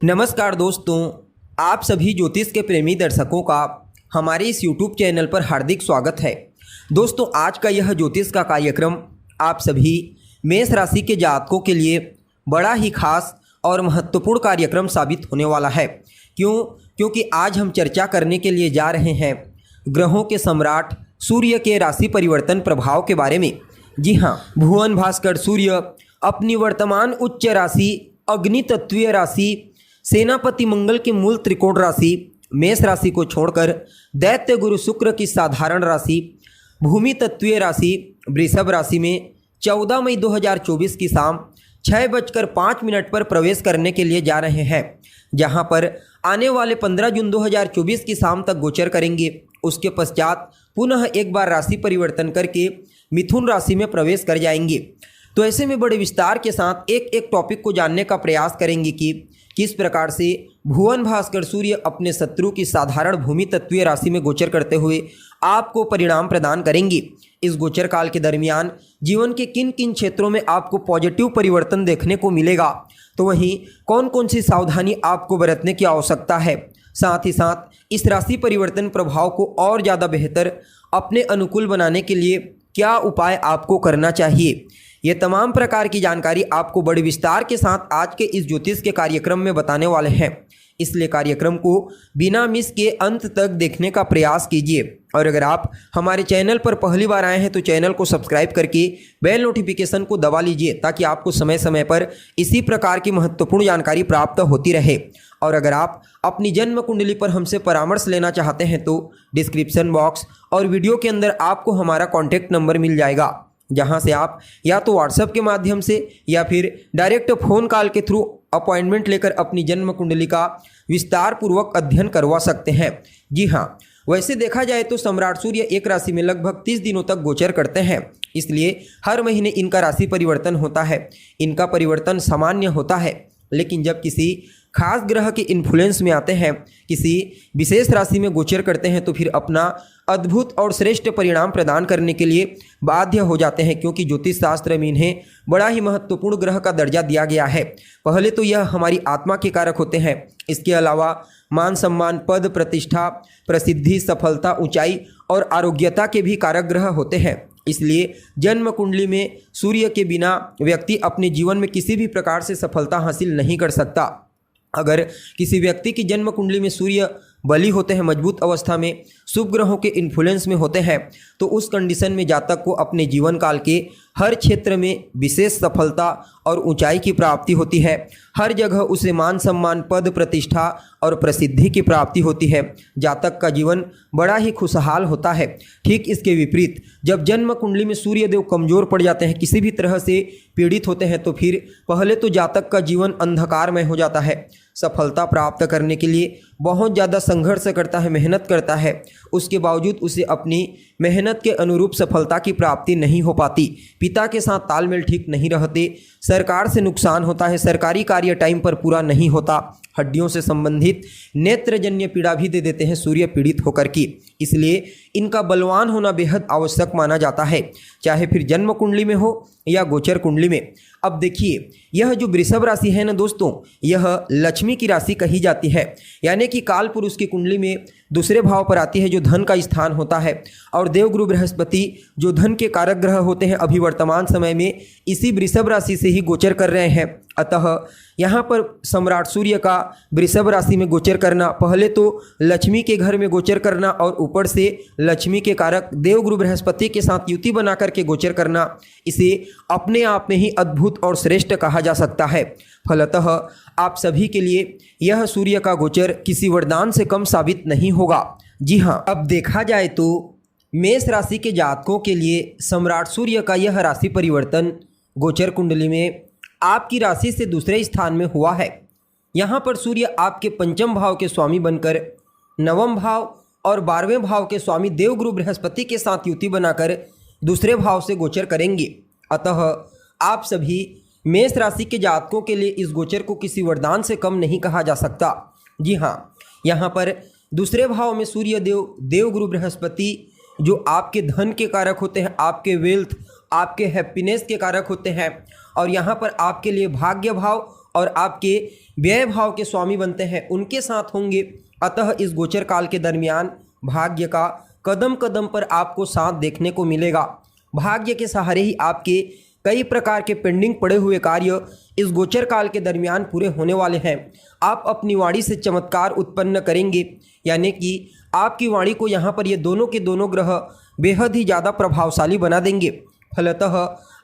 नमस्कार दोस्तों, आप सभी ज्योतिष के प्रेमी दर्शकों का हमारे इस YouTube चैनल पर हार्दिक स्वागत है। दोस्तों, आज का यह ज्योतिष का कार्यक्रम आप सभी मेष राशि के जातकों के लिए बड़ा ही खास और महत्वपूर्ण कार्यक्रम साबित होने वाला है। क्योंकि आज हम चर्चा करने के लिए जा रहे हैं ग्रहों के सम्राट सूर्य के राशि परिवर्तन प्रभाव के बारे में। जी हाँ, भुवन भास्कर सूर्य अपनी वर्तमान उच्च राशि अग्नि तत्वीय राशि सेनापति मंगल के मूल त्रिकोण राशि मेष राशि को छोड़कर दैत्य गुरु शुक्र की साधारण राशि भूमि तत्वीय राशि वृषभ राशि में 14 मई 2024 की शाम 6:05 पर प्रवेश करने के लिए जा रहे हैं, जहां पर आने वाले 15 जून 2024 की शाम तक गोचर करेंगे। उसके पश्चात पुनः एक बार राशि परिवर्तन करके मिथुन राशि में प्रवेश कर जाएंगे। तो ऐसे में बड़े विस्तार के साथ एक टॉपिक को जानने का प्रयास करेंगे कि किस प्रकार से भुवन भास्कर सूर्य अपने शत्रु की साधारण भूमि तत्वीय राशि में गोचर करते हुए आपको परिणाम प्रदान करेंगे। इस गोचर काल के दरमियान जीवन के किन किन क्षेत्रों में आपको पॉजिटिव परिवर्तन देखने को मिलेगा, तो वहीं कौन कौन सी सावधानी आपको बरतने की आवश्यकता है। साथ ही साथ इस राशि परिवर्तन प्रभाव को और ज़्यादा बेहतर अपने अनुकूल बनाने के लिए क्या उपाय आपको करना चाहिए, ये तमाम प्रकार की जानकारी आपको बड़े विस्तार के साथ आज के इस ज्योतिष के कार्यक्रम में बताने वाले हैं। इसलिए कार्यक्रम को बिना मिस के अंत तक देखने का प्रयास कीजिए। और अगर आप हमारे चैनल पर पहली बार आए हैं तो चैनल को सब्सक्राइब करके बेल नोटिफिकेशन को दबा लीजिए, ताकि आपको समय समय पर इसी प्रकार की महत्वपूर्ण जानकारी प्राप्त होती रहे। और अगर आप अपनी जन्म कुंडली पर हमसे परामर्श लेना चाहते हैं तो डिस्क्रिप्शन बॉक्स और वीडियो के अंदर आपको हमारा कॉन्टैक्ट नंबर मिल जाएगा, जहां से आप या तो व्हाट्सएप के माध्यम से या फिर डायरेक्ट फ़ोन कॉल के थ्रू अपॉइंटमेंट लेकर अपनी जन्म कुंडली का विस्तार पूर्वक अध्ययन करवा सकते हैं। जी हाँ, वैसे देखा जाए तो सम्राट सूर्य एक राशि में लगभग 30 दिनों तक गोचर करते हैं, इसलिए हर महीने इनका राशि परिवर्तन होता है। इनका परिवर्तन सामान्य होता है, लेकिन जब किसी खास ग्रह के इन्फ्लुएंस में आते हैं, किसी विशेष राशि में गोचर करते हैं, तो फिर अपना अद्भुत और श्रेष्ठ परिणाम प्रदान करने के लिए बाध्य हो जाते हैं, क्योंकि ज्योतिष शास्त्र में इन्हें बड़ा ही महत्वपूर्ण ग्रह का दर्जा दिया गया है। पहले तो यह हमारी आत्मा के कारक होते हैं। इसके अलावा मान सम्मान, पद प्रतिष्ठा, प्रसिद्धि, सफलता, ऊंचाई और आरोग्यता के भी कारक ग्रह होते हैं। इसलिए जन्म कुंडली में सूर्य के बिना व्यक्ति अपने जीवन में किसी भी प्रकार से सफलता हासिल नहीं कर सकता। अगर किसी व्यक्ति की जन्म कुंडली में सूर्य बली होते हैं, मजबूत अवस्था में शुभ ग्रहों के इन्फ्लुएंस में होते हैं, तो उस कंडीशन में जातक को अपने जीवन काल के हर क्षेत्र में विशेष सफलता और ऊंचाई की प्राप्ति होती है। हर जगह उसे मान सम्मान, पद प्रतिष्ठा और प्रसिद्धि की प्राप्ति होती है। जातक का जीवन बड़ा ही खुशहाल होता है। ठीक इसके विपरीत जब जन्म कुंडली में सूर्य देव कमजोर पड़ जाते हैं, किसी भी तरह से पीड़ित होते हैं, तो फिर पहले तो जातक का जीवन अंधकारमय हो जाता है। सफलता प्राप्त करने के लिए बहुत ज़्यादा संघर्ष करता है, मेहनत करता है, उसके बावजूद उसे अपनी मेहनत के अनुरूप सफलता की प्राप्ति नहीं हो पाती। पिता के साथ तालमेल ठीक नहीं रहते, सरकार से नुकसान होता है, सरकारी कार्य टाइम पर पूरा नहीं होता, हड्डियों से संबंधित नेत्रजन्य पीड़ा भी दे देते हैं सूर्य पीड़ित होकर की। इसलिए इनका बलवान होना बेहद आवश्यक माना जाता है, चाहे फिर जन्म कुंडली में हो या गोचर कुंडली में। अब देखिए, यह जो वृषभ राशि है ना दोस्तों, यह लक्ष्मी की राशि कही जाती है, यानी कि काल पुरुष की कुंडली में दूसरे भाव पर आती है, जो धन का स्थान होता है। और देवगुरु बृहस्पति जो धन के कारक ग्रह होते हैं, अभी वर्तमान समय में इसी वृषभ राशि से ही गोचर कर रहे हैं। अतः यहाँ पर सम्राट सूर्य का वृषभ राशि में गोचर करना, पहले तो लक्ष्मी के घर में गोचर करना और ऊपर से लक्ष्मी के कारक देवगुरु बृहस्पति के साथ युति बना करके गोचर करना, इसे अपने आप में ही अद्भुत और श्रेष्ठ कहा जा सकता है। फलतः आप सभी के लिए यह सूर्य का गोचर किसी वरदान से कम साबित नहीं होगा। जी हाँ, अब देखा जाए तो मेष राशि के जातकों के लिए सम्राट सूर्य का यह राशि परिवर्तन गोचर कुंडली में आपकी राशि से दूसरे स्थान में हुआ है। यहाँ पर सूर्य आपके पंचम भाव के स्वामी बनकर नवम भाव और 12वें भाव के स्वामी देवगुरु बृहस्पति के साथ युति बनाकर दूसरे भाव से गोचर करेंगे। अतः आप सभी मेष राशि के जातकों के लिए इस गोचर को किसी वरदान से कम नहीं कहा जा सकता। जी हाँ, यहाँ पर दूसरे भाव में सूर्य देवगुरु बृहस्पति जो आपके धन के कारक होते हैं, आपके वेल्थ, आपके हैप्पीनेस के कारक होते हैं, और यहाँ पर आपके लिए भाग्य भाव और आपके व्यय भाव के स्वामी बनते हैं उनके साथ होंगे। अतः इस गोचर काल के दरमियान भाग्य का कदम कदम पर आपको साथ देखने को मिलेगा। भाग्य के सहारे ही आपके कई प्रकार के पेंडिंग पड़े हुए कार्य इस गोचर काल के दरमियान पूरे होने वाले हैं। आप अपनी वाणी से चमत्कार उत्पन्न करेंगे, यानी कि आपकी वाणी को यहाँ पर ये दोनों के दोनों ग्रह बेहद ही ज़्यादा प्रभावशाली बना देंगे। फलतः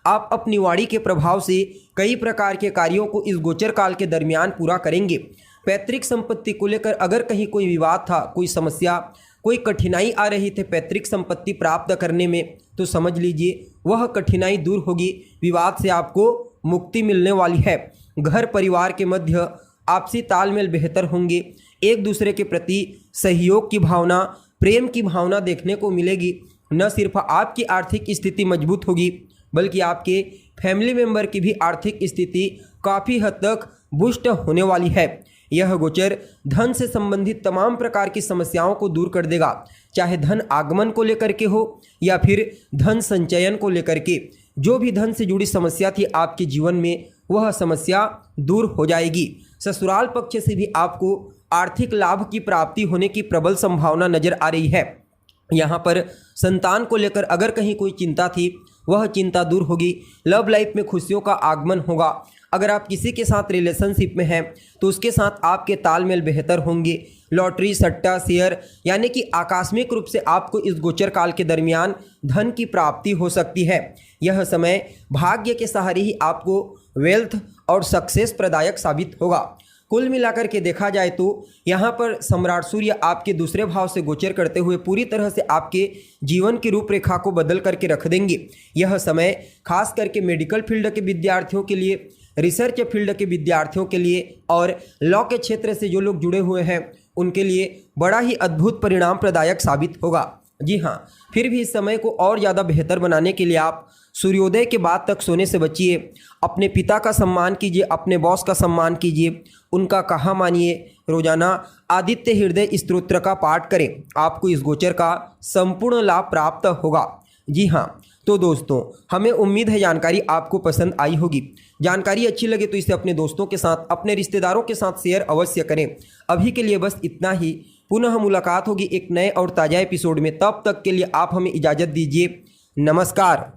आप अपनी वाणी के प्रभाव से कई प्रकार के कार्यों को इस गोचर काल के दरमियान पूरा करेंगे। पैतृक संपत्ति को लेकर अगर कहीं कोई विवाद था, कोई समस्या, कोई कठिनाई आ रही थी पैतृक संपत्ति प्राप्त करने में, तो समझ लीजिए वह कठिनाई दूर होगी। विवाद से आपको मुक्ति मिलने वाली है। घर परिवार के मध्य आपसी तालमेल बेहतर होंगे। एक दूसरे के प्रति सहयोग की भावना, प्रेम की भावना देखने को मिलेगी। न सिर्फ आपकी आर्थिक स्थिति मजबूत होगी, बल्कि आपके फैमिली मेंबर की भी आर्थिक स्थिति काफ़ी हद तक बूस्ट होने वाली है। यह गोचर धन से संबंधित तमाम प्रकार की समस्याओं को दूर कर देगा, चाहे धन आगमन को लेकर के हो या फिर धन संचयन को लेकर के। जो भी धन से जुड़ी समस्या थी आपके जीवन में, वह समस्या दूर हो जाएगी। ससुराल पक्ष से भी आपको आर्थिक लाभ की प्राप्ति होने की प्रबल संभावना नजर आ रही है। यहाँ पर संतान को लेकर अगर कहीं कोई चिंता थी, वह चिंता दूर होगी। लव लाइफ में खुशियों का आगमन होगा। अगर आप किसी के साथ रिलेशनशिप में हैं तो उसके साथ आपके तालमेल बेहतर होंगे। लॉटरी, सट्टा, शेयर, यानी कि आकस्मिक रूप से आपको इस गोचर काल के दरमियान धन की प्राप्ति हो सकती है। यह समय भाग्य के सहारे ही आपको वेल्थ और सक्सेस प्रदायक साबित होगा। कुल मिलाकर के देखा जाए तो यहाँ पर सम्राट सूर्य आपके दूसरे भाव से गोचर करते हुए पूरी तरह से आपके जीवन की रूपरेखा को बदल करके रख देंगे। यह समय खास करके मेडिकल फील्ड के विद्यार्थियों के लिए, रिसर्च फील्ड के विद्यार्थियों के लिए और लॉ के क्षेत्र से जो लोग जुड़े हुए हैं उनके लिए बड़ा ही अद्भुत परिणाम प्रदायक साबित होगा। जी हाँ, फिर भी इस समय को और ज़्यादा बेहतर बनाने के लिए आप सूर्योदय के बाद तक सोने से बचिए। अपने पिता का सम्मान कीजिए, अपने बॉस का सम्मान कीजिए, उनका कहा मानिए। रोजाना आदित्य हृदय स्तोत्र का पाठ करें, आपको इस गोचर का संपूर्ण लाभ प्राप्त होगा। जी हाँ, तो दोस्तों, हमें उम्मीद है जानकारी आपको पसंद आई होगी। जानकारी अच्छी लगे तो इसे अपने दोस्तों के साथ, अपने रिश्तेदारों के साथ शेयर अवश्य करें। अभी के लिए बस इतना ही। पुनः मुलाकात होगी एक नए और ताज़ा एपिसोड में। तब तक के लिए आप हमें इजाज़त दीजिए। नमस्कार।